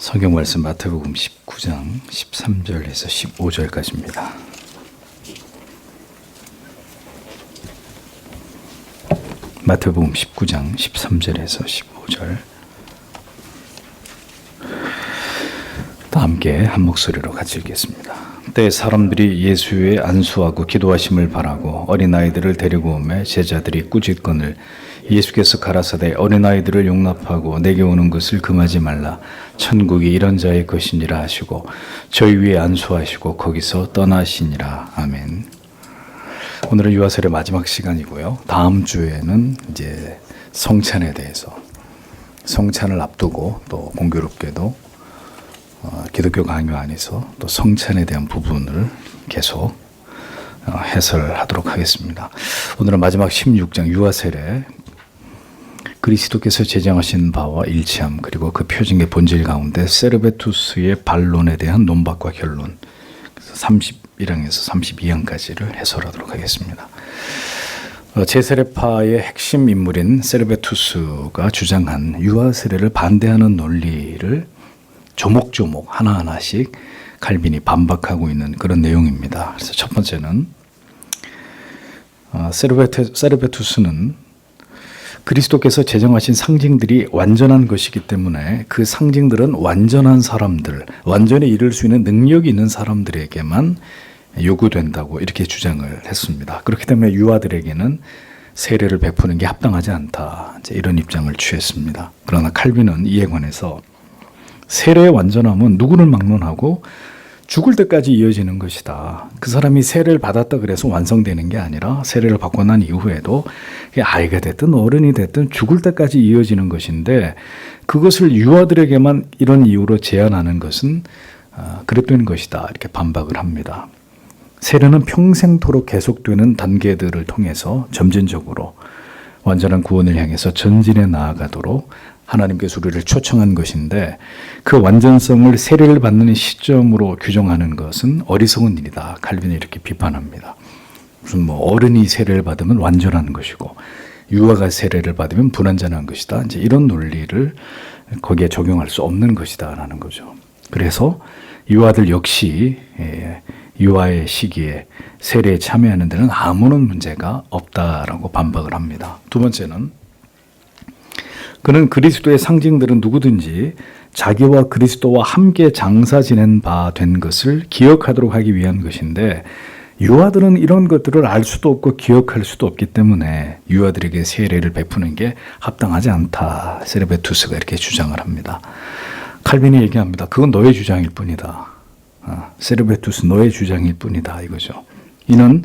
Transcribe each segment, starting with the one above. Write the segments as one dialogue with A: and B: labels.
A: 성경 말씀 마태복음 19장 13절에서 15절까지입니다. 마태복음 19장 13절에서 15절. 다 함께 한 목소리로 같이 읽겠습니다. 그때 사람들이 예수의 안수하고 기도하심을 바라고 어린아이들을 데리고 오매 제자들이 꾸짖거늘 예수께서 가라사대 어린아이들을 용납하고 내게 오는 것을 금하지 말라. 천국이 이런 자의 것이니라 하시고 저희 위에 안수하시고 거기서 떠나시니라. 아멘. 오늘은 유아설의 마지막 시간이고요. 다음 주에는 이제 성찬에 대해서, 성찬을 앞두고 또 공교롭게도 기독교 강요 안에서 또 성찬에 대한 부분을 계속 해설하도록 하겠습니다. 오늘은 마지막 16장 유아셀의 그리스도께서 제정하신 바와 일치함, 그리고 그 표징의 본질 가운데 세르베투스의 반론에 대한 논박과 결론, 31항에서 32항까지를 해설하도록 하겠습니다. 제세례파의 핵심 인물인 세르베투스가 주장한 유아 세례를 반대하는 논리를 조목조목 하나하나씩 칼빈이 반박하고 있는 그런 내용입니다. 그래서 첫 번째는 세르베투스는 그리스도께서 제정하신 상징들이 완전한 것이기 때문에 그 상징들은 완전한 사람들, 완전히 이룰 수 있는 능력이 있는 사람들에게만 요구된다고 이렇게 주장을 했습니다. 그렇기 때문에 유아들에게는 세례를 베푸는 게 합당하지 않다, 이런 입장을 취했습니다. 그러나 칼빈은 이에 관해서 세례의 완전함은 누구를 막론하고 죽을 때까지 이어지는 것이다. 그 사람이 세례를 받았다 그래서 완성되는 게 아니라 세례를 받고 난 이후에도 아이가 됐든 어른이 됐든 죽을 때까지 이어지는 것인데, 그것을 유아들에게만 이런 이유로 제한하는 것은 그릇된 것이다, 이렇게 반박을 합니다. 세례는 평생토록 계속되는 단계들을 통해서 점진적으로 완전한 구원을 향해서 전진해 나아가도록 하나님께서 우리를 초청한 것인데, 그 완전성을 세례를 받는 시점으로 규정하는 것은 어리석은 일이다. 칼빈이 이렇게 비판합니다. 무슨 어른이 세례를 받으면 완전한 것이고 유아가 세례를 받으면 불완전한 것이다, 이제 이런 논리를 거기에 적용할 수 없는 것이다라는 거죠. 그래서 유아들 역시 유아의 시기에 세례에 참여하는 데는 아무런 문제가 없다라고 반박을 합니다. 두 번째는 그는 그리스도의 상징들은 누구든지 자기와 그리스도와 함께 장사 지낸 바 된 것을 기억하도록 하기 위한 것인데, 유아들은 이런 것들을 알 수도 없고 기억할 수도 없기 때문에 유아들에게 세례를 베푸는 게 합당하지 않다, 세르베투스가 이렇게 주장을 합니다. 칼빈이 얘기합니다. 그건 너의 주장일 뿐이다. 세르베투스 너의 주장일 뿐이다, 이거죠. 이는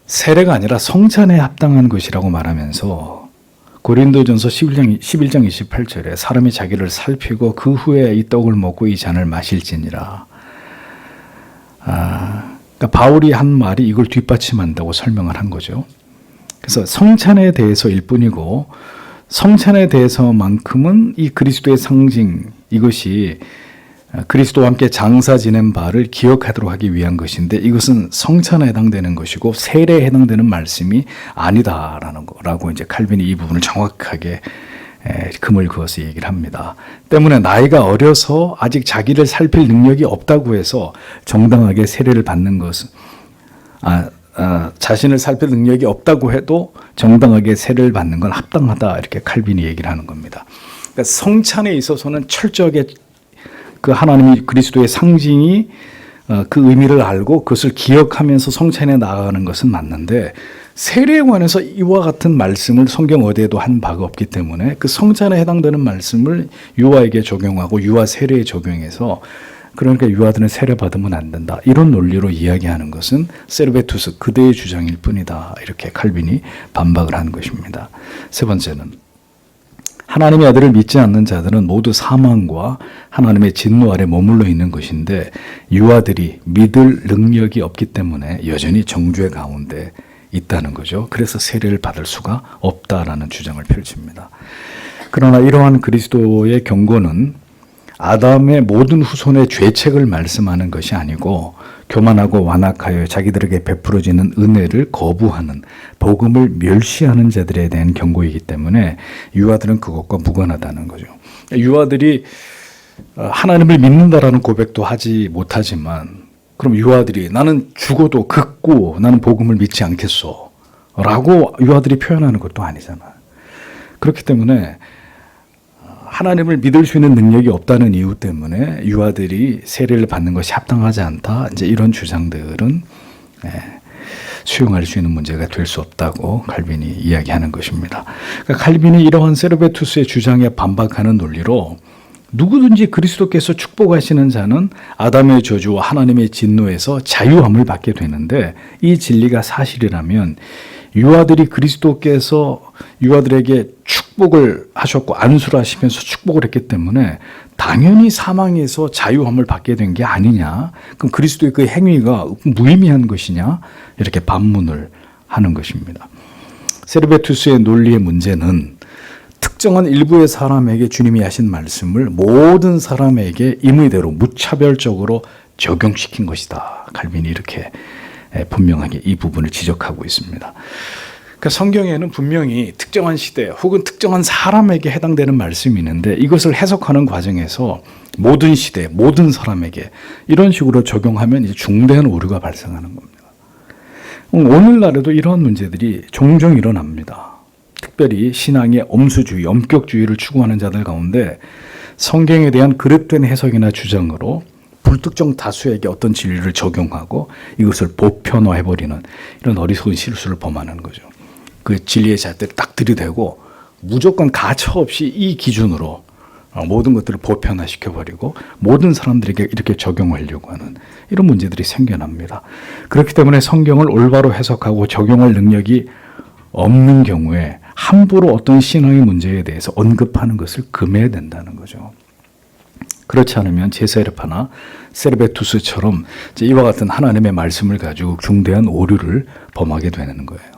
A: 세례가 아니라 성찬에 합당한 것이라고 말하면서 고린도전서 11장 28절에 사람이 자기를 살피고 그 후에 이 떡을 먹고 이 잔을 마실지니라. 그러니까 바울이 한 말이 이걸 뒷받침한다고 설명을 한 거죠. 그래서 성찬에 대해서일 뿐이고, 성찬에 대해서만큼은 이 그리스도의 상징, 이것이 그리스도와 함께 장사 지낸 바를 기억하도록 하기 위한 것인데, 이것은 성찬에 해당되는 것이고 세례에 해당되는 말씀이 아니다라는 거라고 이제 칼빈이 이 부분을 정확하게 금을 그어서 얘기를 합니다. 때문에 나이가 어려서 아직 자기를 살필 능력이 없다고 해서 정당하게 세례를 받는 것은 자신을 살필 능력이 없다고 해도 정당하게 세례를 받는 건 합당하다, 이렇게 칼빈이 얘기를 하는 겁니다. 그러니까 성찬에 있어서는 철저하게 그 하나님이 그리스도의 상징이 그 의미를 알고 그것을 기억하면서 성찬에 나아가는 것은 맞는데, 세례에 관해서 이와 같은 말씀을 성경 어디에도 한 바가 없기 때문에 그 성찬에 해당되는 말씀을 유아에게 적용하고 유아 세례에 적용해서, 그러니까 유아들은 세례 받으면 안 된다, 이런 논리로 이야기하는 것은 세르베투스 그대의 주장일 뿐이다, 이렇게 칼빈이 반박을 한 것입니다. 세 번째는 하나님의 아들을 믿지 않는 자들은 모두 사망과 하나님의 진노 아래 머물러 있는 것인데, 유아들이 믿을 능력이 없기 때문에 여전히 정죄 가운데 있다는 거죠. 그래서 세례를 받을 수가 없다라는 주장을 펼칩니다. 그러나 이러한 그리스도의 경고는 아담의 모든 후손의 죄책을 말씀하는 것이 아니고, 교만하고 완악하여 자기들에게 베풀어지는 은혜를 거부하는, 복음을 멸시하는 자들에 대한 경고이기 때문에 유아들은 그것과 무관하다는 거죠. 유아들이 하나님을 믿는다라는 고백도 하지 못하지만 그럼 유아들이 나는 죽어도 극구 나는 복음을 믿지 않겠소 라고 유아들이 표현하는 것도 아니잖아요. 그렇기 때문에 하나님을 믿을 수 있는 능력이 없다는 이유 때문에 유아들이 세례를 받는 것이 합당하지 않다. 이제 이런 주장들은 수용할 수 있는 문제가 될 수 없다고 칼빈이 이야기하는 것입니다. 그러니까 칼빈이 이러한 세르베투스의 주장에 반박하는 논리로 누구든지 그리스도께서 축복하시는 자는 아담의 저주와 하나님의 진노에서 자유함을 받게 되는데 이 진리가 사실이라면 유아들이 그리스도께서 유아들에게 축복을 하셨고 안수를 하시면서 축복을 했기 때문에 당연히 사망에서 자유함을 받게 된 게 아니냐. 그럼 그리스도의 그 행위가 무의미한 것이냐. 이렇게 반문을 하는 것입니다. 세르베투스의 논리의 문제는 특정한 일부의 사람에게 주님이 하신 말씀을 모든 사람에게 임의대로 무차별적으로 적용시킨 것이다. 칼빈이 이렇게 분명하게 이 부분을 지적하고 있습니다. 그러니까 성경에는 분명히 특정한 시대 혹은 특정한 사람에게 해당되는 말씀이 있는데 이것을 해석하는 과정에서 모든 시대, 모든 사람에게 이런 식으로 적용하면 이제 중대한 오류가 발생하는 겁니다. 오늘날에도 이러한 문제들이 종종 일어납니다. 특별히 신앙의 엄수주의, 엄격주의를 추구하는 자들 가운데 성경에 대한 그릇된 해석이나 주장으로 불특정 다수에게 어떤 진리를 적용하고 이것을 보편화해버리는 이런 어리석은 실수를 범하는 거죠. 그 진리의 잣대를 딱 들이대고 무조건 가차없이 이 기준으로 모든 것들을 보편화시켜버리고 모든 사람들에게 이렇게 적용하려고 하는 이런 문제들이 생겨납니다. 그렇기 때문에 성경을 올바로 해석하고 적용할 능력이 없는 경우에 함부로 어떤 신앙의 문제에 대해서 언급하는 것을 금해야 된다는 거죠. 그렇지 않으면 제세르파나 세르베투스처럼 이와 같은 하나님의 말씀을 가지고 중대한 오류를 범하게 되는 거예요.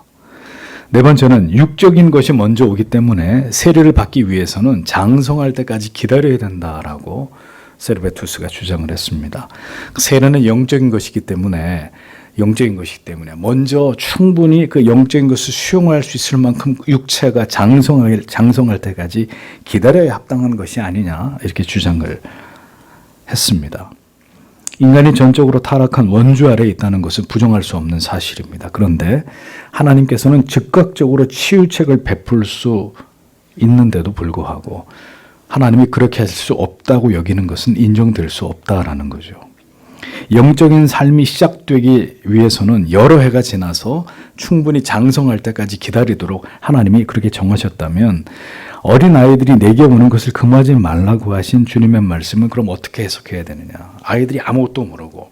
A: 네 번째는 육적인 것이 먼저 오기 때문에 세례를 받기 위해서는 장성할 때까지 기다려야 된다라고 세르베투스가 주장을 했습니다. 세례는 영적인 것이기 때문에 먼저 충분히 그 영적인 것을 수용할 수 있을 만큼 육체가 장성할 때까지 기다려야 합당한 것이 아니냐 이렇게 주장을 했습니다. 인간이 전적으로 타락한 원주 아래에 있다는 것은 부정할 수 없는 사실입니다. 그런데 하나님께서는 즉각적으로 치유책을 베풀 수 있는데도 불구하고 하나님이 그렇게 할 수 없다고 여기는 것은 인정될 수 없다라는 거죠. 영적인 삶이 시작되기 위해서는 여러 해가 지나서 충분히 장성할 때까지 기다리도록 하나님이 그렇게 정하셨다면 어린아이들이 내게 오는 것을 금하지 말라고 하신 주님의 말씀은 그럼 어떻게 해석해야 되느냐. 아이들이 아무것도 모르고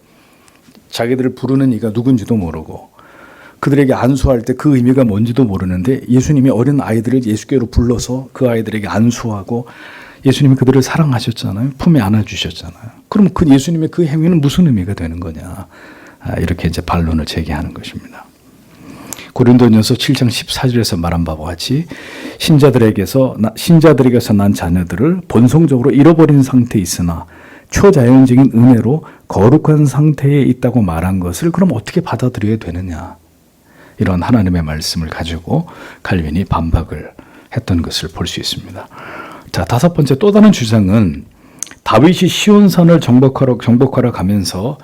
A: 자기들을 부르는 이가 누군지도 모르고 그들에게 안수할 때 그 의미가 뭔지도 모르는데 예수님이 어린아이들을 예수께로 불러서 그 아이들에게 안수하고 예수님이 그들을 사랑하셨잖아요. 품에 안아주셨잖아요. 그럼 그 예수님의 그 행위는 무슨 의미가 되는 거냐. 이렇게 이제 반론을 제기하는 것입니다. 고린도전서 7장 14절에서 말한 바와 같이 신자들에게서 난 자녀들을 본성적으로 잃어버린 상태에 있으나 초자연적인 은혜로 거룩한 상태에 있다고 말한 것을 그럼 어떻게 받아들여야 되느냐. 이런 하나님의 말씀을 가지고 칼빈이 반박을 했던 것을 볼 수 있습니다. 자, 다섯 번째 또 다른 주장은 다윗이 시온산을 정복하러 가면서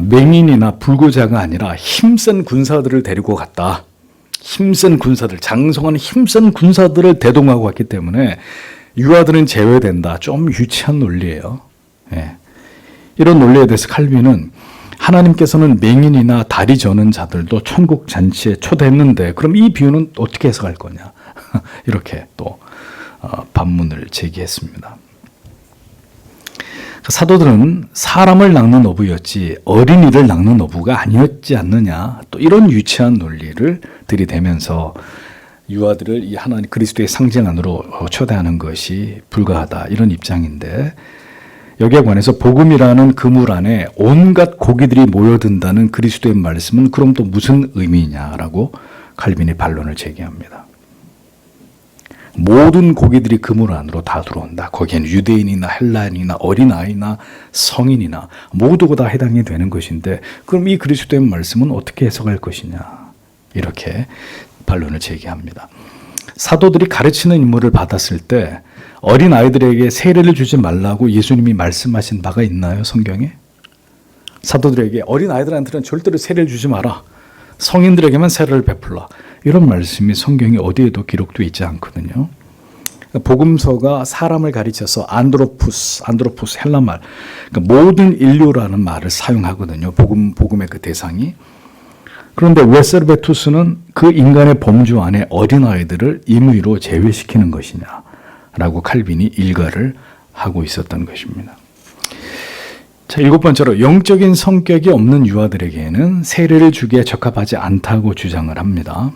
A: 맹인이나 불구자가 아니라 힘센 군사들을 데리고 갔다. 힘센 군사들, 장성한 힘센 군사들을 대동하고 갔기 때문에 유아들은 제외된다. 좀 유치한 논리예요. 예. 이런 논리에 대해서 칼빈은 하나님께서는 맹인이나 다리 저는 자들도 천국 잔치에 초대했는데 그럼 이 비유는 어떻게 해석할 거냐. 이렇게 또 반문을 제기했습니다. 사도들은 사람을 낚는 어부였지 어린이를 낚는 어부가 아니었지 않느냐. 또 이런 유치한 논리를 들이대면서 유아들을 이 하나님 그리스도의 상징 안으로 초대하는 것이 불가하다. 이런 입장인데 여기에 관해서 복음이라는 그물 안에 온갖 고기들이 모여든다는 그리스도의 말씀은 그럼 또 무슨 의미냐라고 칼빈이 반론을 제기합니다. 모든 고기들이 그물 안으로 다 들어온다. 거기에는 유대인이나 헬라인이나 어린아이나 성인이나 모두가 다 해당이 되는 것인데 그럼 이 그리스도의 말씀은 어떻게 해석할 것이냐. 이렇게 반론을 제기합니다. 사도들이 가르치는 임무를 받았을 때 어린 아이들에게 세례를 주지 말라고 예수님이 말씀하신 바가 있나요, 성경에? 사도들에게 어린 아이들한테는 절대로 세례를 주지 마라. 성인들에게만 세례를 베풀라. 이런 말씀이 성경에 어디에도 기록되어 있지 않거든요. 복음서가 사람을 가리쳐서 안드로푸스 헬라말, 그러니까 모든 인류라는 말을 사용하거든요. 복음의 그 대상이. 그런데 왜 세르베투스는 그 인간의 범주 안에 어린아이들을 임의로 제외시키는 것이냐라고 칼빈이 일가를 하고 있었던 것입니다. 자, 7번째로 영적인 성격이 없는 유아들에게는 세례를 주기에 적합하지 않다고 주장을 합니다.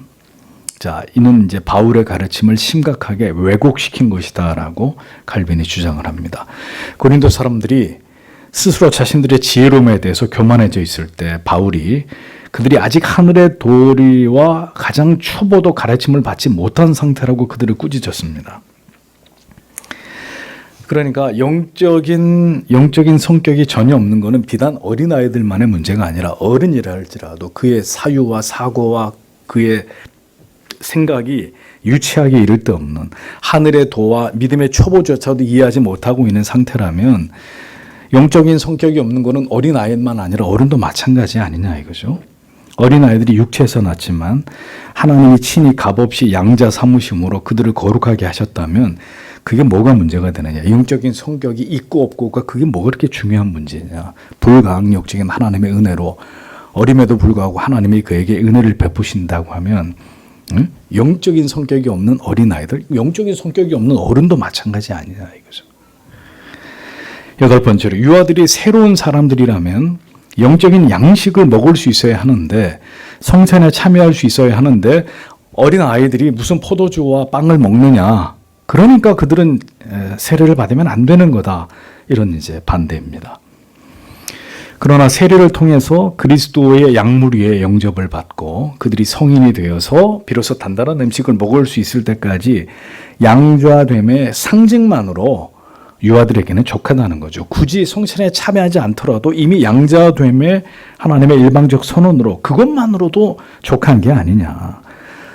A: 자, 이는 이제 바울의 가르침을 심각하게 왜곡시킨 것이다라고 칼빈이 주장을 합니다. 고린도 사람들이 스스로 자신들의 지혜로움에 대해서 교만해져 있을 때 바울이 그들이 아직 하늘의 도리와 가장 초보도 가르침을 받지 못한 상태라고 그들을 꾸짖었습니다. 그러니까 영적인 성격이 전혀 없는 것은 비단 어린아이들만의 문제가 아니라 어른이라 할지라도 그의 사유와 사고와 그의 생각이 유치하게 이를 데 없는 하늘의 도와 믿음의 초보조차도 이해하지 못하고 있는 상태라면 영적인 성격이 없는 것은 어린아이만 아니라 어른도 마찬가지 아니냐 이거죠. 어린아이들이 육체에서 났지만 하나님이 친히 값없이 양자 삼으심으로 그들을 거룩하게 하셨다면 그게 뭐가 문제가 되느냐. 영적인 성격이 있고 없고가 그게 뭐가 그렇게 중요한 문제냐. 불가항력적인 하나님의 은혜로 어림에도 불구하고 하나님이 그에게 은혜를 베푸신다고 하면 영적인 성격이 없는 어린아이들, 영적인 성격이 없는 어른도 마찬가지 아니냐 이거죠. 8번째로 유아들이 새로운 사람들이라면 영적인 양식을 먹을 수 있어야 하는데 성찬에 참여할 수 있어야 하는데 어린 아이들이 무슨 포도주와 빵을 먹느냐. 그러니까 그들은 세례를 받으면 안 되는 거다. 이런 이제 반대입니다. 그러나 세례를 통해서 그리스도의 약물 위에 영접을 받고 그들이 성인이 되어서 비로소 단단한 음식을 먹을 수 있을 때까지 양자됨의 상징만으로 유아들에게는 족하다는 거죠. 굳이 성찬에 참여하지 않더라도 이미 양자됨의 하나님의 일방적 선언으로 그것만으로도 족한 게 아니냐.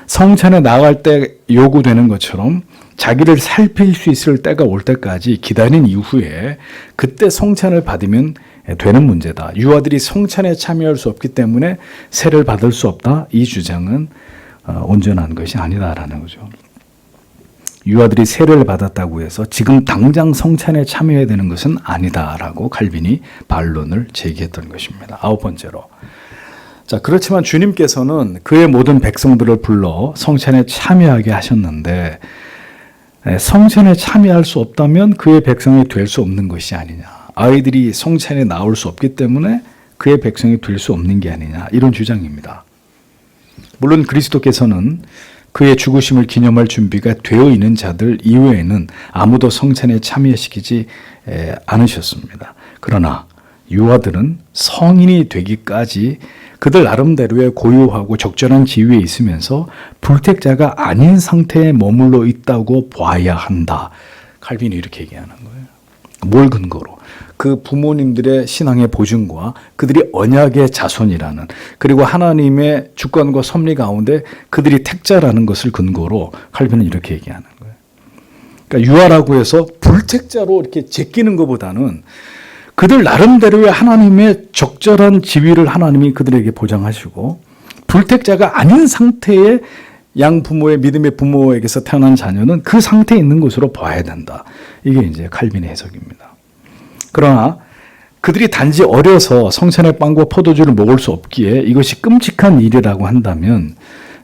A: 성찬에 나갈 때 요구되는 것처럼 자기를 살필 수 있을 때가 올 때까지 기다린 이후에 그때 성찬을 받으면 되는 문제다. 유아들이 성찬에 참여할 수 없기 때문에 세례를 받을 수 없다. 이 주장은 온전한 것이 아니다라는 거죠. 유아들이 세례를 받았다고 해서 지금 당장 성찬에 참여해야 되는 것은 아니다라고 칼빈이 반론을 제기했던 것입니다. 9번째로. 자, 그렇지만 주님께서는 그의 모든 백성들을 불러 성찬에 참여하게 하셨는데 성찬에 참여할 수 없다면 그의 백성이 될 수 없는 것이 아니냐. 아이들이 성찬에 나올 수 없기 때문에 그의 백성이 될 수 없는 게 아니냐. 이런 주장입니다. 물론 그리스도께서는 그의 죽으심을 기념할 준비가 되어 있는 자들 이외에는 아무도 성찬에 참여시키지 않으셨습니다. 그러나 유아들은 성인이 되기까지 그들 나름대로의 고유하고 적절한 지위에 있으면서 불택자가 아닌 상태에 머물러 있다고 봐야 한다. 칼빈이 이렇게 얘기하는 거예요. 뭘 근거로? 그 부모님들의 신앙의 보증과 그들이 언약의 자손이라는 그리고 하나님의 주권과 섭리 가운데 그들이 택자라는 것을 근거로 칼빈은 이렇게 얘기하는 거예요. 그러니까 유아라고 해서 불택자로 이렇게 제끼는 것보다는 그들 나름대로의 하나님의 적절한 지위를 하나님이 그들에게 보장하시고 불택자가 아닌 상태의 양 부모의 믿음의 부모에게서 태어난 자녀는 그 상태에 있는 것으로 봐야 된다. 이게 이제 칼빈의 해석입니다. 그러나 그들이 단지 어려서 성찬의 빵과 포도주를 먹을 수 없기에 이것이 끔찍한 일이라고 한다면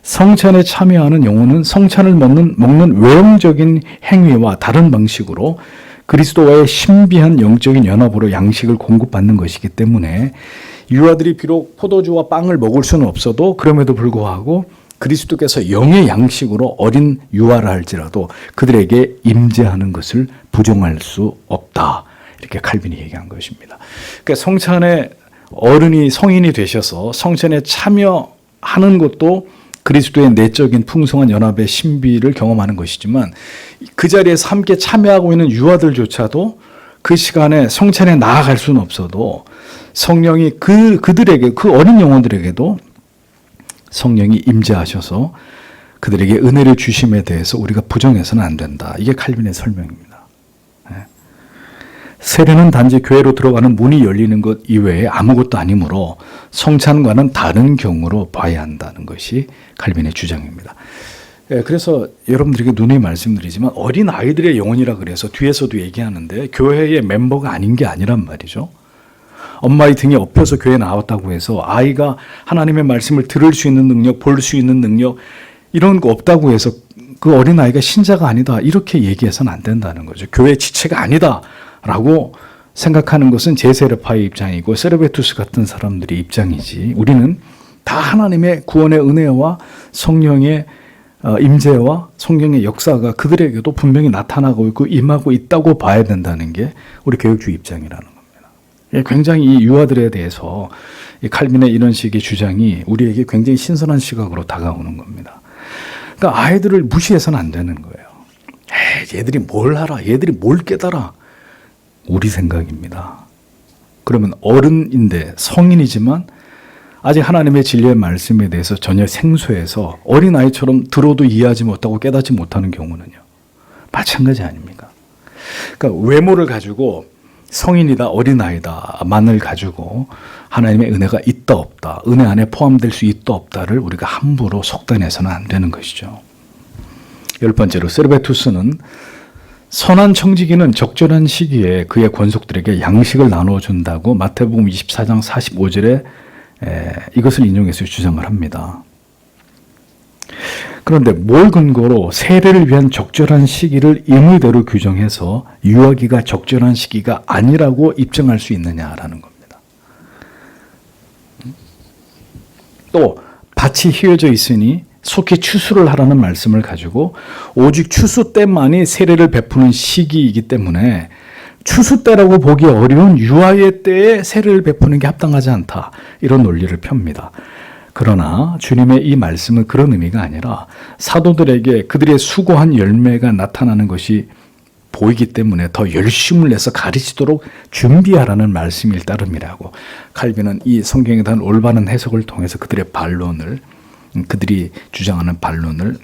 A: 성찬에 참여하는 영혼은 성찬을 먹는 외형적인 행위와 다른 방식으로 그리스도와의 신비한 영적인 연합으로 양식을 공급받는 것이기 때문에 유아들이 비록 포도주와 빵을 먹을 수는 없어도 그럼에도 불구하고 그리스도께서 영의 양식으로 어린 유아라 할지라도 그들에게 임재하는 것을 부정할 수 없다. 이렇게 칼빈이 얘기한 것입니다. 그러니까 성찬에 어른이 성인이 되셔서 성찬에 참여하는 것도 그리스도의 내적인 풍성한 연합의 신비를 경험하는 것이지만 그 자리에서 함께 참여하고 있는 유아들조차도 그 시간에 성찬에 나아갈 수는 없어도 성령이 그들에게 그 어린 영혼들에게도 성령이 임재하셔서 그들에게 은혜를 주심에 대해서 우리가 부정해서는 안 된다. 이게 칼빈의 설명입니다. 세례는 단지 교회로 들어가는 문이 열리는 것 이외에 아무것도 아니므로 성찬과는 다른 경우로 봐야 한다는 것이 칼빈의 주장입니다. 그래서 여러분들에게 누누이 말씀드리지만 어린 아이들의 영혼이라 그래서 뒤에서도 얘기하는데 교회의 멤버가 아닌 게 아니란 말이죠. 엄마의 등에 업혀서 교회에 나왔다고 해서 아이가 하나님의 말씀을 들을 수 있는 능력, 볼 수 있는 능력 이런 거 없다고 해서 그 어린아이가 신자가 아니다 이렇게 얘기해서는 안 된다는 거죠. 교회 지체가 아니다 라고 생각하는 것은 제세례파의 입장이고 세르베투스 같은 사람들의 입장이지 우리는 다 하나님의 구원의 은혜와 성령의 임재와 성령의 역사가 그들에게도 분명히 나타나고 있고 임하고 있다고 봐야 된다는 게 우리 교육주의 입장이라는 겁니다. 굉장히 이 유아들에 대해서 이 칼빈의 이런 식의 주장이 우리에게 굉장히 신선한 시각으로 다가오는 겁니다. 그러니까 아이들을 무시해서는 안 되는 거예요. 얘들이 뭘 알아? 얘들이 뭘 깨달아? 우리 생각입니다. 그러면 어른인데 성인이지만 아직 하나님의 진리의 말씀에 대해서 전혀 생소해서 어린아이처럼 들어도 이해하지 못하고 깨닫지 못하는 경우는요. 마찬가지 아닙니까? 그러니까 외모를 가지고 성인이다 어린아이다만을 가지고 하나님의 은혜가 있다 없다 은혜 안에 포함될 수 있다 없다를 우리가 함부로 속단해서는 안 되는 것이죠. 10번째로 세르베투스는 선한 청지기는 적절한 시기에 그의 권속들에게 양식을 나눠준다고 마태복음 24장 45절에 이것을 인용해서 주장을 합니다. 그런데 뭘 근거로 세례를 위한 적절한 시기를 임의대로 규정해서 유아기가 적절한 시기가 아니라고 입증할 수 있느냐라는 겁니다. 또 밭이 휘어져 있으니 속히 추수를 하라는 말씀을 가지고 오직 추수 때만이 세례를 베푸는 시기이기 때문에 추수 때라고 보기 어려운 유아의 때에 세례를 베푸는 게 합당하지 않다. 이런 논리를 펴니다. 그러나 주님의 이 말씀은 그런 의미가 아니라 사도들에게 그들의 수고한 열매가 나타나는 것이 보이기 때문에 더 열심을 내서 가르치도록 준비하라는 말씀일 따름이라고 칼빈은 이 성경에 대한 올바른 해석을 통해서 그들의 반론을 그들이 주장하는 반론을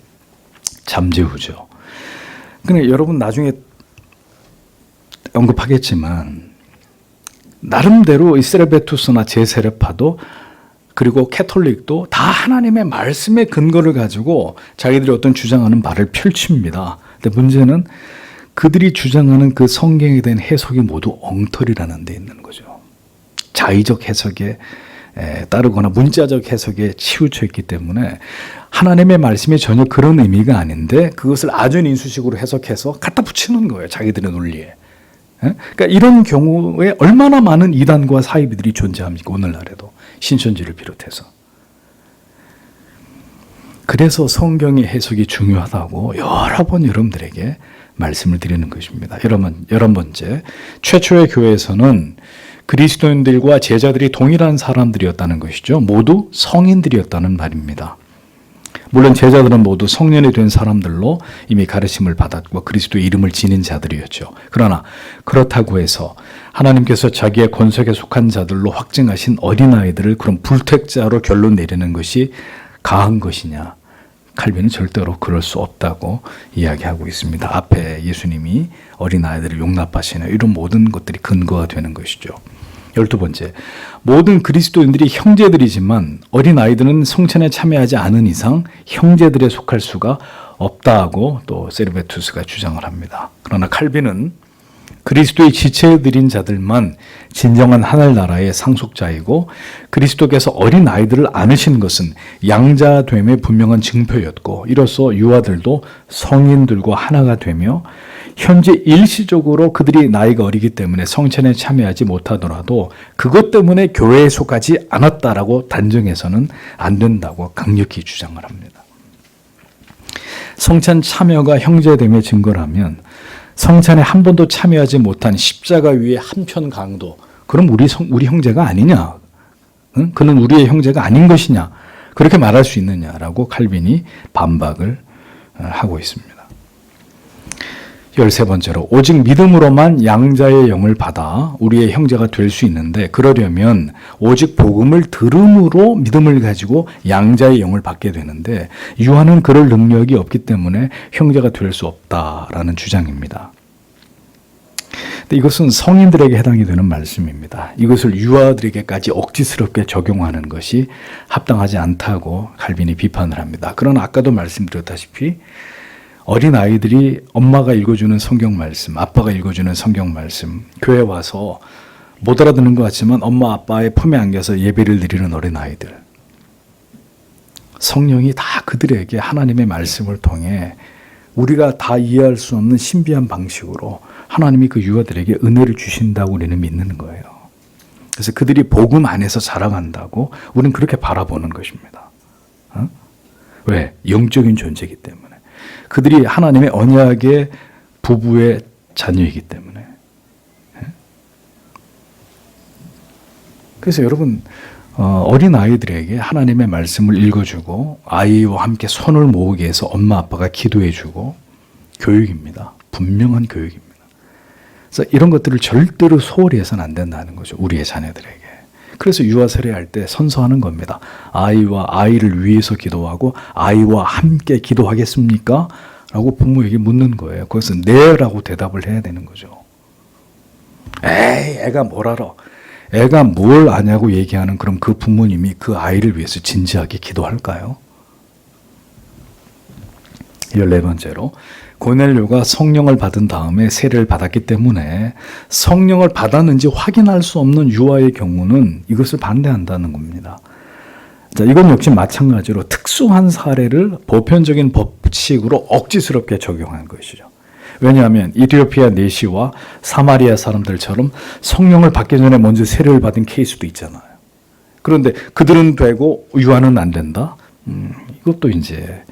A: 잠재우죠. 근데 여러분 나중에 언급하겠지만 나름대로 이 세르베투스나 제세례파도 그리고 캐톨릭도 다 하나님의 말씀의 근거를 가지고 자기들이 어떤 주장하는 바를 펼칩니다. 근데 문제는 그들이 주장하는 그 성경에 대한 해석이 모두 엉터리라는 데 있는 거죠. 자의적 해석에 따르거나 문자적 해석에 치우쳐 있기 때문에 하나님의 말씀이 전혀 그런 의미가 아닌데 그것을 아전인수식으로 해석해서 갖다 붙이는 거예요. 자기들의 논리에. 그러니까 이런 경우에 얼마나 많은 이단과 사이비들이 존재합니까? 오늘날에도 신천지를 비롯해서. 그래서 성경의 해석이 중요하다고 여러 번 여러분들에게 말씀을 드리는 것입니다. 11번째, 최초의 교회에서는 그리스도인들과 제자들이 동일한 사람들이었다는 것이죠. 모두 성인들이었다는 말입니다. 물론 제자들은 모두 성년이 된 사람들로 이미 가르침을 받았고 그리스도의 이름을 지닌 자들이었죠. 그러나 그렇다고 해서 하나님께서 자기의 권속에 속한 자들로 확증하신 어린아이들을 그런 불택자로 결론 내리는 것이 가한 것이냐? 칼빈은 절대로 그럴 수 없다고 이야기하고 있습니다. 앞에 예수님이 어린아이들을 용납하시는 이런 모든 것들이 근거가 되는 것이죠. 12번째, 모든 그리스도인들이 형제들이지만 어린아이들은 성찬에 참여하지 않은 이상 형제들에 속할 수가 없다고 또 세르베투스가 주장을 합니다. 그러나 칼빈은 그리스도의 지체에 들인 자들만 진정한 하늘나라의 상속자이고 그리스도께서 어린아이들을 안으신 것은 양자됨의 분명한 증표였고 이로써 유아들도 성인들과 하나가 되며 현재 일시적으로 그들이 나이가 어리기 때문에 성찬에 참여하지 못하더라도 그것 때문에 교회에 속하지 않았다라고 단정해서는 안 된다고 강력히 주장을 합니다. 성찬 참여가 형제됨의 증거라면 성찬에 한 번도 참여하지 못한 십자가 위에 한편 강도, 그럼 우리 형제가 아니냐? 응? 그는 우리의 형제가 아닌 것이냐? 그렇게 말할 수 있느냐라고 칼빈이 반박을 하고 있습니다. 13번째로 오직 믿음으로만 양자의 영을 받아 우리의 형제가 될 수 있는데 그러려면 오직 복음을 들음으로 믿음을 가지고 양자의 영을 받게 되는데 유아는 그럴 능력이 없기 때문에 형제가 될 수 없다라는 주장입니다. 근데 이것은 성인들에게 해당이 되는 말씀입니다. 이것을 유아들에게까지 억지스럽게 적용하는 것이 합당하지 않다고 칼빈이 비판을 합니다. 그러나 아까도 말씀드렸다시피 어린 아이들이 엄마가 읽어주는 성경 말씀, 아빠가 읽어주는 성경 말씀, 교회 와서 못 알아듣는 것 같지만 엄마 아빠의 품에 안겨서 예배를 드리는 어린 아이들, 성령이 다 그들에게 하나님의 말씀을 통해 우리가 다 이해할 수 없는 신비한 방식으로 하나님이 그 유아들에게 은혜를 주신다고 우리는 믿는 거예요. 그래서 그들이 복음 안에서 자라간다고 우리는 그렇게 바라보는 것입니다. 왜? 영적인 존재이기 때문에. 그들이 하나님의 언약의 부부의 자녀이기 때문에. 그래서 여러분 어린 아이들에게 하나님의 말씀을 읽어주고 아이와 함께 손을 모으게 해서 엄마 아빠가 기도해주고 교육입니다. 분명한 교육입니다. 그래서 이런 것들을 절대로 소홀히 해서는 안 된다는 거죠. 우리의 자녀들에게. 그래서 유아 세례할 때 선서하는 겁니다. 아이와 아이를 위해서 기도하고 아이와 함께 기도하겠습니까? 라고 부모에게 묻는 거예요. 거기서 네라고 대답을 해야 되는 거죠. 에이, 애가 뭘 알아? 애가 뭘 아냐고 얘기하는 그럼 그 부모님이 그 아이를 위해서 진지하게 기도할까요? 14번째로 고넬료가 성령을 받은 다음에 세례를 받았기 때문에 성령을 받았는지 확인할 수 없는 유아의 경우는 이것을 반대한다는 겁니다. 자, 이건 역시 마찬가지로 특수한 사례를 보편적인 법칙으로 억지스럽게 적용한 것이죠. 왜냐하면 이디오피아 내시와 사마리아 사람들처럼 성령을 받기 전에 먼저 세례를 받은 케이스도 있잖아요. 그런데 그들은 되고 유아는 안 된다? 이것도 이제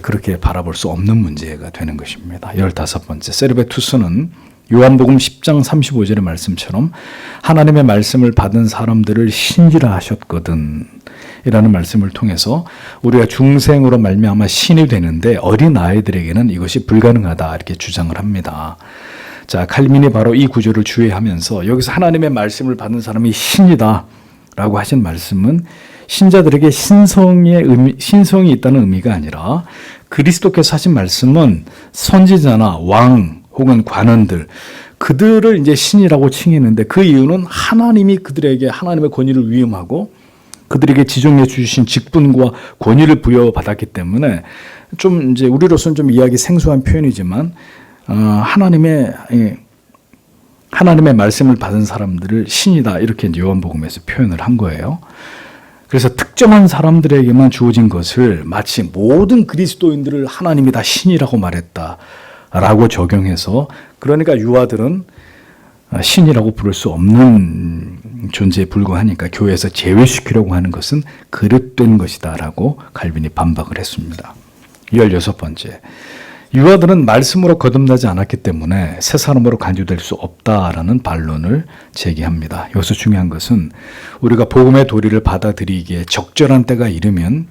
A: 그렇게 바라볼 수 없는 문제가 되는 것입니다. 15번째, 세르베투스는 요한복음 10장 35절의 말씀처럼 하나님의 말씀을 받은 사람들을 신이라 하셨거든 이라는 말씀을 통해서 우리가 중생으로 말미암아 신이 되는데 어린 아이들에게는 이것이 불가능하다 이렇게 주장을 합니다. 자, 칼빈이 바로 이 구절을 주의하면서 여기서 하나님의 말씀을 받은 사람이 신이다 라고 하신 말씀은 신자들에게 신성이 있다는 의미가 아니라 그리스도께서 하신 말씀은 선지자나 왕 혹은 관원들 그들을 이제 신이라고 칭했는데 그 이유는 하나님이 그들에게 하나님의 권위를 위임하고 그들에게 지정해 주신 직분과 권위를 부여받았기 때문에 좀 이제 우리로서는 좀 이해하기 생소한 표현이지만 하나님의 말씀을 받은 사람들을 신이다 이렇게 이제 요한복음에서 표현을 한 거예요. 그래서 특정한 사람들에게만 주어진 것을 마치 모든 그리스도인들을 하나님이 다 신이라고 말했다라고 적용해서 그러니까 유아들은 신이라고 부를 수 없는 존재에 불과하니까 교회에서 제외시키려고 하는 것은 그릇된 것이다라고 칼빈이 반박을 했습니다. 16번째, 유아들은 말씀으로 거듭나지 않았기 때문에 새 사람으로 간주될 수 없다라는 반론을 제기합니다. 여기서 중요한 것은 우리가 복음의 도리를 받아들이기에 적절한 때가 이르면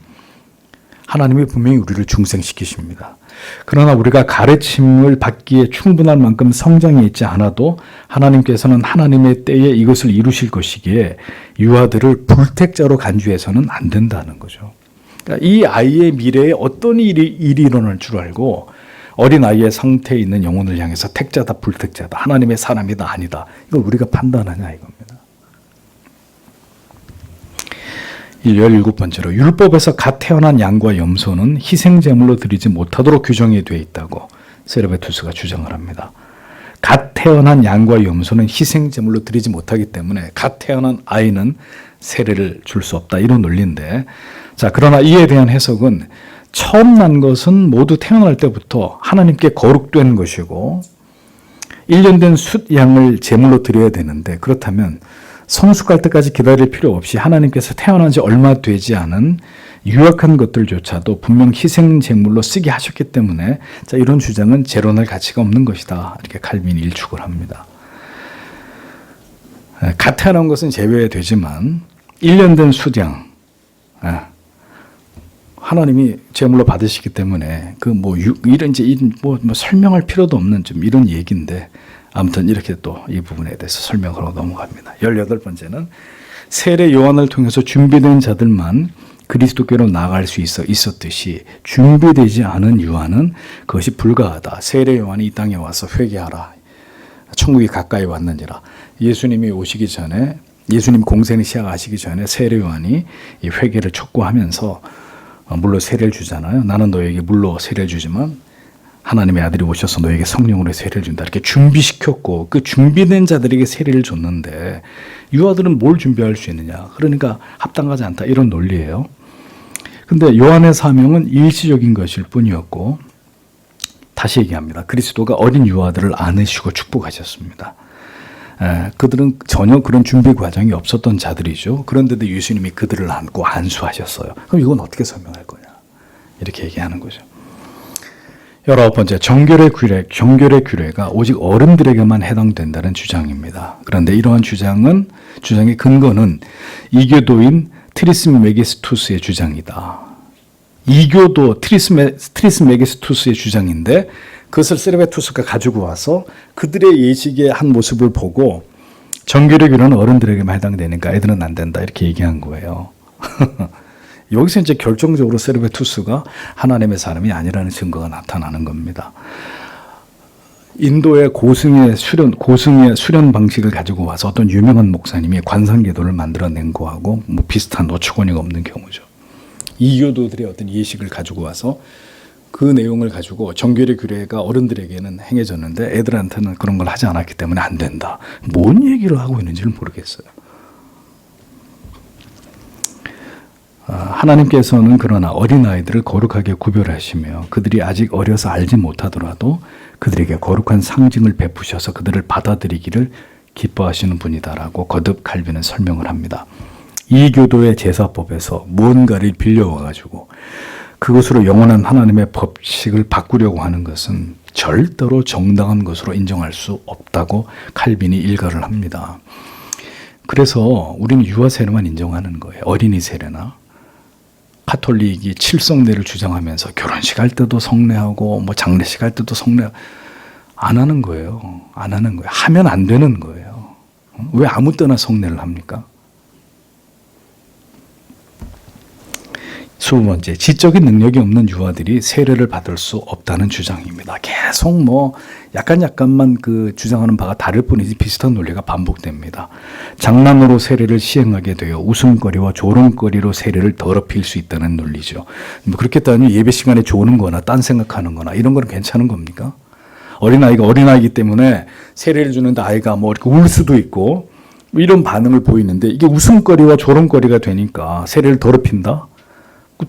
A: 하나님이 분명히 우리를 중생시키십니다. 그러나 우리가 가르침을 받기에 충분할 만큼 성장이 있지 않아도 하나님께서는 하나님의 때에 이것을 이루실 것이기에 유아들을 불택자로 간주해서는 안 된다는 거죠. 그러니까 이 아이의 미래에 어떤 일이 일어날 줄 알고 어린아이의 상태에 있는 영혼을 향해서 택자다 불택자다 하나님의 사람이다 아니다 이걸 우리가 판단하냐 이겁니다. 17번째로 율법에서 갓 태어난 양과 염소는 희생제물로 드리지 못하도록 규정이 되어 있다고 세르베투스가 주장을 합니다. 갓 태어난 양과 염소는 희생제물로 드리지 못하기 때문에 갓 태어난 아이는 세례를 줄 수 없다 이런 논리인데 자 그러나 이에 대한 해석은 처음 난 것은 모두 태어날 때부터 하나님께 거룩된 것이고 1년 된 숫 양을 제물로 드려야 되는데 그렇다면 성숙할 때까지 기다릴 필요 없이 하나님께서 태어난 지 얼마 되지 않은 유약한 것들조차도 분명 희생 제물로 쓰게 하셨기 때문에 자 이런 주장은 재론할 가치가 없는 것이다 이렇게 칼빈이 일축을 합니다. 갓 태어난 것은 제외되지만 1년 된 숫양 하나님이 제물로 받으시기 때문에 그 뭐 이런 뭐 설명할 필요도 없는 좀 이런 얘기인데 아무튼 이렇게 또 이 부분에 대해서 설명하러 넘어갑니다. 18번째는 세례 요한을 통해서 준비된 자들만 그리스도께로 나아갈 수 있었듯이 준비되지 않은 유아는 그것이 불가하다. 세례 요한이 이 땅에 와서 회개하라. 천국이 가까이 왔는지라. 예수님이 오시기 전에 예수님 공생을 시작하시기 전에 세례 요한이 이 회개를 촉구하면서 물로 세례를 주잖아요. 나는 너에게 물로 세례를 주지만 하나님의 아들이 오셔서 너에게 성령으로 세례를 준다. 이렇게 준비시켰고 그 준비된 자들에게 세례를 줬는데 유아들은 뭘 준비할 수 있느냐. 그러니까 합당하지 않다. 이런 논리예요. 근데 요한의 사명은 일시적인 것일 뿐이었고 다시 얘기합니다. 그리스도가 어린 유아들을 안으시고 축복하셨습니다. 그들은 전혀 그런 준비 과정이 없었던 자들이죠. 그런데도 예수님이 그들을 안고 안수하셨어요. 그럼 이건 어떻게 설명할 거냐. 이렇게 얘기하는 거죠. 19번째, 정결의 규례가 오직 어른들에게만 해당된다는 주장입니다. 그런데 이러한 주장의 근거는 이교도인 트리스메기스투스의 주장이다. 이교도 트리스메기스투스의 주장인데 그것을 세르베투스가 가지고 와서 그들의 예식의 한 모습을 보고 정결의 규례는 어른들에게만 해당되니까 애들은 안 된다 이렇게 얘기한 거예요. 여기서 이제 결정적으로 세르베투스가 하나님의 사람이 아니라는 증거가 나타나는 겁니다. 인도의 고승의 수련 방식을 가지고 와서 어떤 유명한 목사님이 관상계도를 만들어낸 거하고 뭐 비슷한 어처구니가 없는 경우죠. 이교도들의 어떤 예식을 가지고 와서 그 내용을 가지고 정결의 규례가 어른들에게는 행해졌는데 애들한테는 그런 걸 하지 않았기 때문에 안 된다. 뭔 얘기를 하고 있는지를 모르겠어요. 하나님께서는 그러나 어린아이들을 거룩하게 구별하시며 그들이 아직 어려서 알지 못하더라도 그들에게 거룩한 상징을 베푸셔서 그들을 받아들이기를 기뻐하시는 분이다라고 거듭 칼빈은 설명을 합니다. 이 교도의 제사법에서 무언가를 빌려와가지고 그것으로 영원한 하나님의 법칙을 바꾸려고 하는 것은 절대로 정당한 것으로 인정할 수 없다고 칼빈이 일가를 합니다. 그래서 우리는 유아 세례만 인정하는 거예요. 어린이 세례나 카톨릭이 칠성례를 주장하면서 결혼식 할 때도 성례하고 뭐 장례식 할 때도 성례 안 하는 거예요. 안 하는 거예요. 하면 안 되는 거예요. 왜 아무 때나 성례를 합니까? 20번째, 지적인 능력이 없는 유아들이 세례를 받을 수 없다는 주장입니다. 계속 뭐 약간만 그 주장하는 바가 다를 뿐이지 비슷한 논리가 반복됩니다. 장난으로 세례를 시행하게 되어 웃음거리와 조롱거리로 세례를 더럽힐 수 있다는 논리죠. 뭐 그렇겠다니 예배 시간에 조는 거나 딴 생각하는 거나 이런 건 괜찮은 겁니까? 어린아이가 어린아이기 때문에 세례를 주는데 아이가 뭐 이렇게 울 수도 있고 이런 반응을 보이는데 이게 웃음거리와 조롱거리가 되니까 세례를 더럽힌다?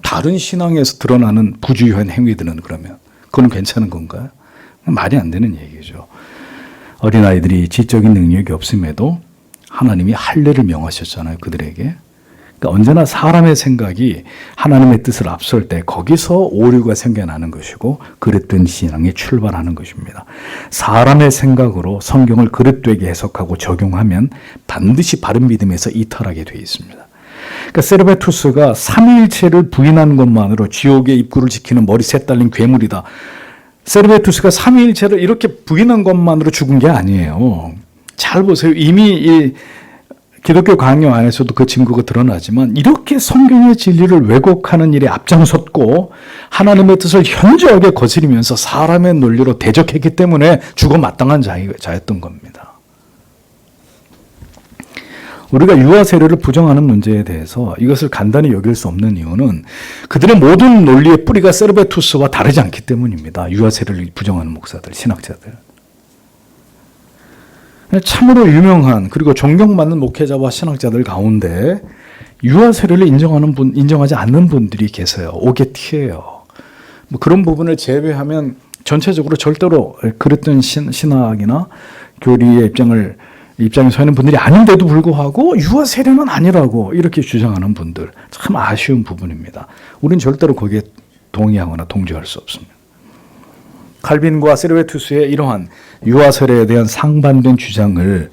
A: 다른 신앙에서 드러나는 부주의한 행위들은 그러면 그건 괜찮은 건가요? 말이 안 되는 얘기죠. 어린아이들이 지적인 능력이 없음에도 하나님이 할례를 명하셨잖아요. 그들에게. 그러니까 언제나 사람의 생각이 하나님의 뜻을 앞설 때 거기서 오류가 생겨나는 것이고 그릇된 신앙이 출발하는 것입니다. 사람의 생각으로 성경을 그릇되게 해석하고 적용하면 반드시 바른 믿음에서 이탈하게 되어 있습니다. 그러니까 세르베투스가 삼위일체를 부인한 것만으로 지옥의 입구를 지키는 머리 셋 달린 괴물이다. 세르베투스가 삼위일체를 이렇게 부인한 것만으로 죽은 게 아니에요. 잘 보세요. 이미 이 기독교 강요 안에서도 그 증거가 드러나지만 이렇게 성경의 진리를 왜곡하는 일에 앞장섰고 하나님의 뜻을 현저하게 거스리면서 사람의 논리로 대적했기 때문에 죽어 마땅한 자였던 겁니다. 우리가 유아 세례를 부정하는 문제에 대해서 이것을 간단히 여길 수 없는 이유는 그들의 모든 논리의 뿌리가 세르베투스와 다르지 않기 때문입니다. 유아 세례를 부정하는 목사들, 신학자들. 참으로 유명한 그리고 존경받는 목회자와 신학자들 가운데 유아 세례를 인정하지 않는 분들이 계세요. 오게티예요. 뭐 그런 부분을 제외하면 전체적으로 절대로 그랬던 신학이나 교리의 입장에 서 있는 분들이 아닌데도 불구하고 유아 세례는 아니라고 이렇게 주장하는 분들 참 아쉬운 부분입니다. 우리는 절대로 거기에 동의하거나 동조할 수 없습니다. 칼빈과 세르베투스의 이러한 유아 세례에 대한 상반된 주장을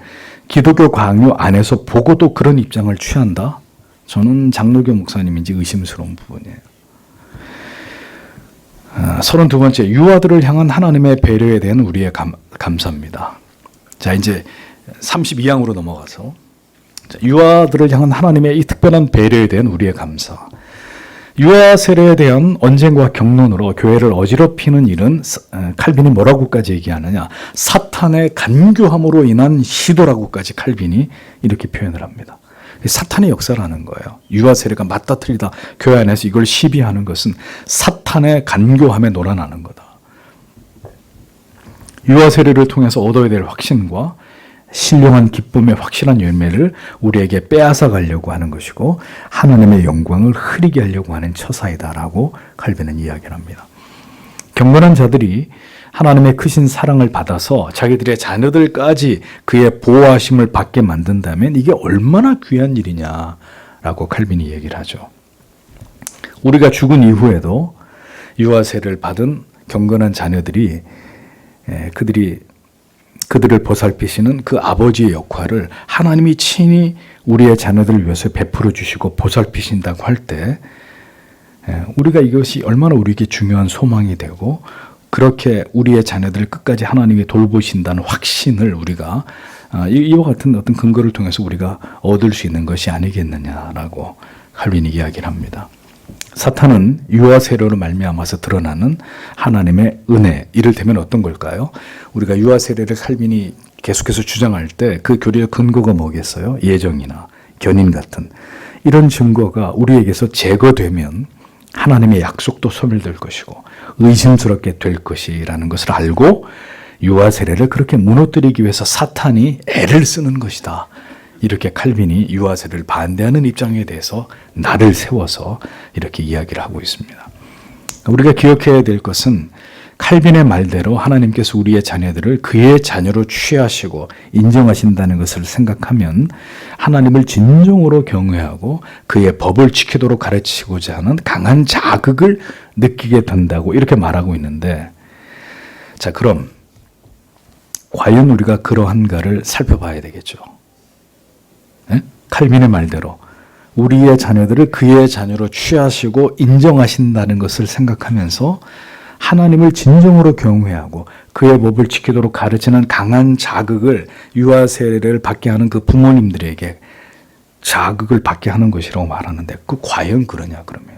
A: 기독교 강요 안에서 보고도 그런 입장을 취한다? 저는 장로교 목사님인지 의심스러운 부분이에요. 32번째, 유아들을 향한 하나님의 배려에 대한 우리의 감사입니다. 자, 이제 32항으로 넘어가서 유아들을 향한 하나님의 이 특별한 배려에 대한 우리의 감사. 유아 세례에 대한 언쟁과 경론으로 교회를 어지럽히는 일은 칼빈이 뭐라고까지 얘기하느냐, 사탄의 간교함으로 인한 시도라고까지 칼빈이 이렇게 표현을 합니다. 사탄의 역사라는 거예요. 유아 세례가 맞다 틀리다 교회 안에서 이걸 시비하는 것은 사탄의 간교함에 놀아나는 거다. 유아 세례를 통해서 얻어야 될 확신과 신령한 기쁨의 확실한 열매를 우리에게 빼앗아 가려고 하는 것이고 하나님의 영광을 흐리게 하려고 하는 처사이다라고 칼빈은 이야기를 합니다. 경건한 자들이 하나님의 크신 사랑을 받아서 자기들의 자녀들까지 그의 보호하심을 받게 만든다면 이게 얼마나 귀한 일이냐라고 칼빈이 얘기를 하죠. 우리가 죽은 이후에도 유아 세례를 받은 경건한 자녀들이 그들을 보살피시는 그 아버지의 역할을 하나님이 친히 우리의 자녀들을 위해서 베풀어 주시고 보살피신다고 할 때 우리가 이것이 얼마나 우리에게 중요한 소망이 되고 그렇게 우리의 자녀들을 끝까지 하나님이 돌보신다는 확신을 우리가 이와 같은 어떤 근거를 통해서 우리가 얻을 수 있는 것이 아니겠느냐라고 칼빈이 이야기를 합니다. 사탄은 유아 세례로 말미암아서 드러나는 하나님의 은혜, 이를테면 어떤 걸까요? 우리가 유아 세례를 칼빈이 계속해서 주장할 때 그 교리의 근거가 뭐겠어요? 예정이나 견인 같은 이런 증거가 우리에게서 제거되면 하나님의 약속도 소멸될 것이고 의심스럽게 될 것이라는 것을 알고 유아 세례를 그렇게 무너뜨리기 위해서 사탄이 애를 쓰는 것이다. 이렇게 칼빈이 유아 세례를 반대하는 입장에 대해서 날을 세워서 이렇게 이야기를 하고 있습니다. 우리가 기억해야 될 것은 칼빈의 말대로 하나님께서 우리의 자녀들을 그의 자녀로 취하시고 인정하신다는 것을 생각하면 하나님을 진정으로 경외하고 그의 법을 지키도록 가르치고자 하는 강한 자극을 느끼게 된다고 이렇게 말하고 있는데, 자, 그럼 과연 우리가 그러한가를 살펴봐야 되겠죠. 칼빈의 말대로 우리의 자녀들을 그의 자녀로 취하시고 인정하신다는 것을 생각하면서 하나님을 진정으로 경외하고 그의 법을 지키도록 가르치는 강한 자극을 유아 세례를 받게 하는 그 부모님들에게 자극을 받게 하는 것이라고 말하는데 그 과연 그러냐 그러면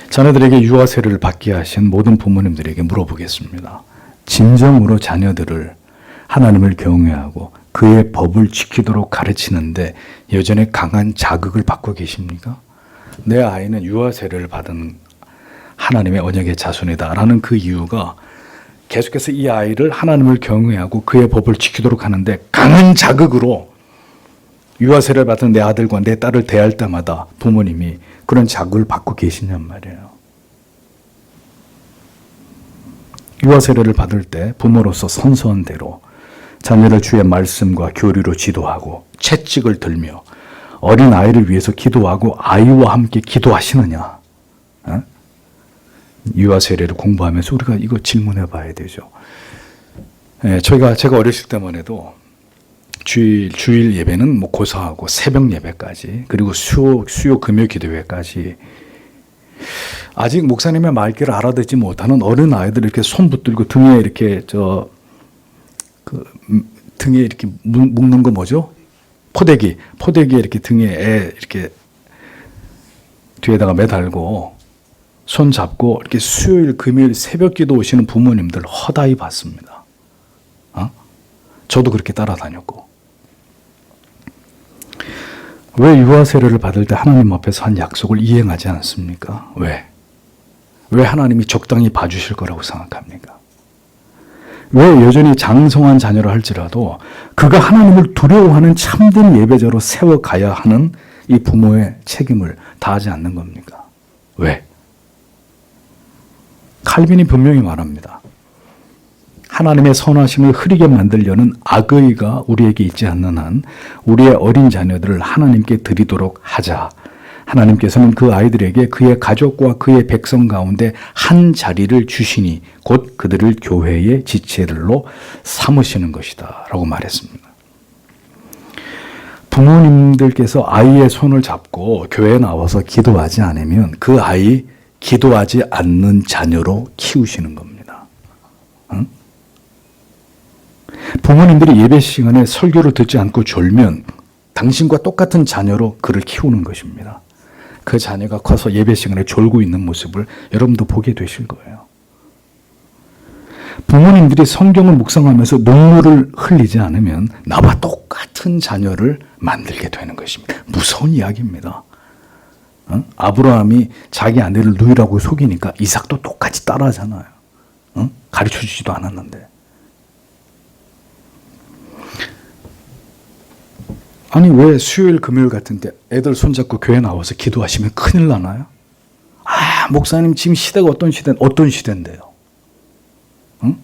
A: 자녀들에게 유아 세례를 받게 하신 모든 부모님들에게 물어보겠습니다. 진정으로 자녀들을 하나님을 경외하고 그의 법을 지키도록 가르치는데 여전히 강한 자극을 받고 계십니까? 내 아이는 유아 세례를 받은 하나님의 언약의 자손이다라는 그 이유가 계속해서 이 아이를 하나님을 경외하고 그의 법을 지키도록 하는데 강한 자극으로 유아 세례를 받은 내 아들과 내 딸을 대할 때마다 부모님이 그런 자극을 받고 계시냔 말이에요. 유아 세례를 받을 때 부모로서 선서한 대로 자녀를 주의 말씀과 교리로 지도하고 채찍을 들며 어린 아이를 위해서 기도하고 아이와 함께 기도하시느냐? 유아 세례를 공부하면서 우리가 이거 질문해 봐야 되죠. 제가 어렸을 때만 해도 주일 예배는 뭐 고사하고 새벽 예배까지 그리고 수요 금요 기도회까지 아직 목사님의 말귀를 알아듣지 못하는 어린 아이들 이렇게 손 붙들고 등에 이렇게 등에 이렇게 묶는 거 뭐죠? 포대기에 이렇게 등에 이렇게 뒤에다가 매달고 손 잡고 이렇게 수요일 금요일 새벽 기도 오시는 부모님들 허다히 봤습니다. 저도 그렇게 따라다녔고. 왜 유아 세례를 받을 때 하나님 앞에서 한 약속을 이행하지 않습니까? 왜 하나님이 적당히 봐주실 거라고 생각합니까? 왜 여전히 장성한 자녀라 할지라도 그가 하나님을 두려워하는 참된 예배자로 세워가야 하는 이 부모의 책임을 다하지 않는 겁니까? 왜? 칼빈이 분명히 말합니다. 하나님의 선하심을 흐리게 만들려는 악의가 우리에게 있지 않는 한 우리의 어린 자녀들을 하나님께 드리도록 하자. 하나님께서는 그 아이들에게 그의 가족과 그의 백성 가운데 한 자리를 주시니 곧 그들을 교회의 지체들로 삼으시는 것이다 라고 말했습니다. 부모님들께서 아이의 손을 잡고 교회에 나와서 기도하지 않으면 그 아이 기도하지 않는 자녀로 키우시는 겁니다. 응? 부모님들이 예배 시간에 설교를 듣지 않고 졸면 당신과 똑같은 자녀로 그를 키우는 것입니다. 그 자녀가 커서 예배 시간에 졸고 있는 모습을 여러분도 보게 되실 거예요. 부모님들이 성경을 묵상하면서 눈물을 흘리지 않으면 나와 똑같은 자녀를 만들게 되는 것입니다. 무서운 이야기입니다. 아브라함이 자기 아내를 누이라고 속이니까 이삭도 똑같이 따라하잖아요. 가르쳐주지도 않았는데. 아니 왜 수요일 금요일 같은 때 애들 손잡고 교회 나와서 기도하시면 큰일 나나요? 아 목사님 지금 시대가 어떤 시대인데요? 응?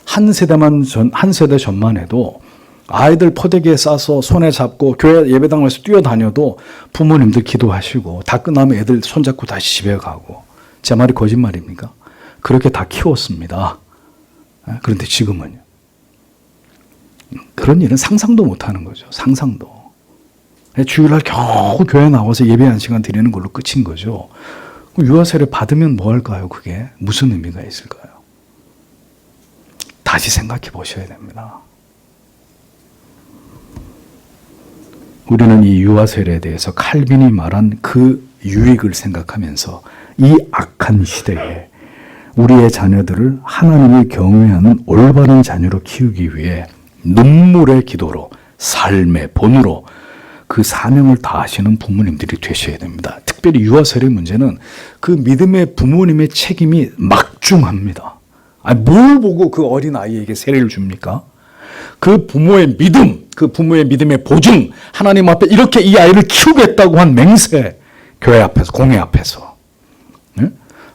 A: 한 세대 전만 해도 아이들 포대기에 싸서 손에 잡고 교회 예배당에서 뛰어다녀도 부모님들 기도하시고 다 끝나면 애들 손잡고 다시 집에 가고. 제 말이 거짓말입니까? 그렇게 다 키웠습니다. 그런데 지금은요. 그런 일은 상상도 못하는 거죠. 상상도. 주일날 겨우 교회 나와서 예배 한 시간 드리는 걸로 끝인 거죠. 유아세례 받으면 뭐 할까요? 그게 무슨 의미가 있을까요? 다시 생각해 보셔야 됩니다. 우리는 이 유아세례에 대해서 칼빈이 말한 그 유익을 생각하면서 이 악한 시대에 우리의 자녀들을 하나님을 경외하는 올바른 자녀로 키우기 위해 눈물의 기도로 삶의 본으로 그 사명을 다하시는 부모님들이 되셔야 됩니다. 특별히 유아세례 문제는 그 믿음의 부모님의 책임이 막중합니다. 뭘 보고 그 어린 아이에게 세례를 줍니까? 그 부모의 믿음, 그 부모의 믿음의 보증, 하나님 앞에 이렇게 이 아이를 키우겠다고 한 맹세, 교회 앞에서, 공회 앞에서. 네?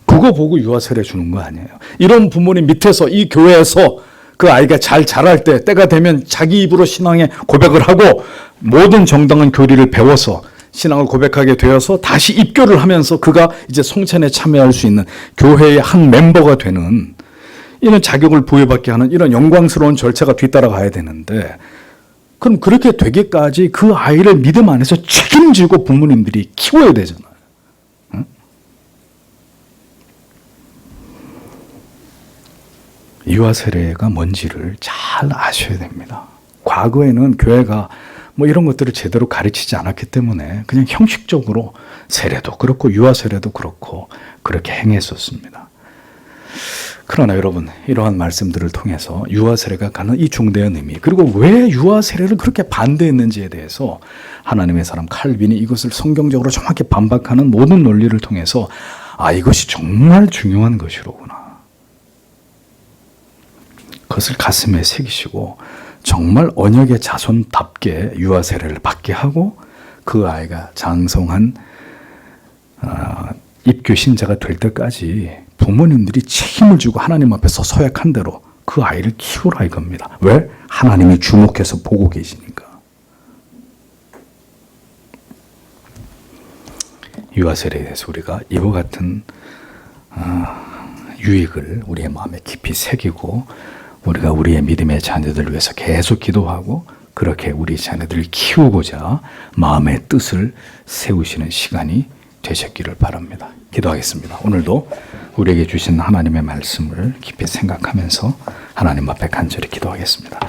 A: 그거 보고 유아세례 주는 거 아니에요. 이런 부모님 밑에서 이 교회에서 그 아이가 잘 자랄 때, 때가 되면 자기 입으로 신앙의 고백을 하고 모든 정당한 교리를 배워서 신앙을 고백하게 되어서 다시 입교를 하면서 그가 이제 성찬에 참여할 수 있는 교회의 한 멤버가 되는 이런 자격을 부여받게 하는 이런 영광스러운 절차가 뒤따라가야 되는데 그럼 그렇게 되기까지 그 아이를 믿음 안에서 책임지고 부모님들이 키워야 되잖아요. 응? 유아세례가 뭔지를 잘 아셔야 됩니다. 과거에는 교회가 뭐 이런 것들을 제대로 가르치지 않았기 때문에 그냥 형식적으로 세례도 그렇고 유아세례도 그렇고 그렇게 행했었습니다. 그러나 여러분 이러한 말씀들을 통해서 유아세례가 가는 이 중대한 의미 그리고 왜 유아세례를 그렇게 반대했는지에 대해서 하나님의 사람 칼빈이 이것을 성경적으로 정확히 반박하는 모든 논리를 통해서 이것이 정말 중요한 것이로구나. 그것을 가슴에 새기시고 정말 언약의 자손답게 유아세례를 받게 하고 그 아이가 장성한 입교 신자가 될 때까지 부모님들이 책임을 지고 하나님 앞에서 서약한 대로 그 아이를 키우라 이겁니다. 왜? 하나님이 주목해서 보고 계시니까. 유아세례에 대해서 우리가 이와 같은 유익을 우리의 마음에 깊이 새기고 우리가 우리의 믿음의 자녀들을 위해서 계속 기도하고 그렇게 우리 자녀들을 키우고자 마음의 뜻을 세우시는 시간이 되셨기를 바랍니다. 기도하겠습니다. 오늘도 우리에게 주신 하나님의 말씀을 깊이 생각하면서 하나님 앞에 간절히 기도하겠습니다.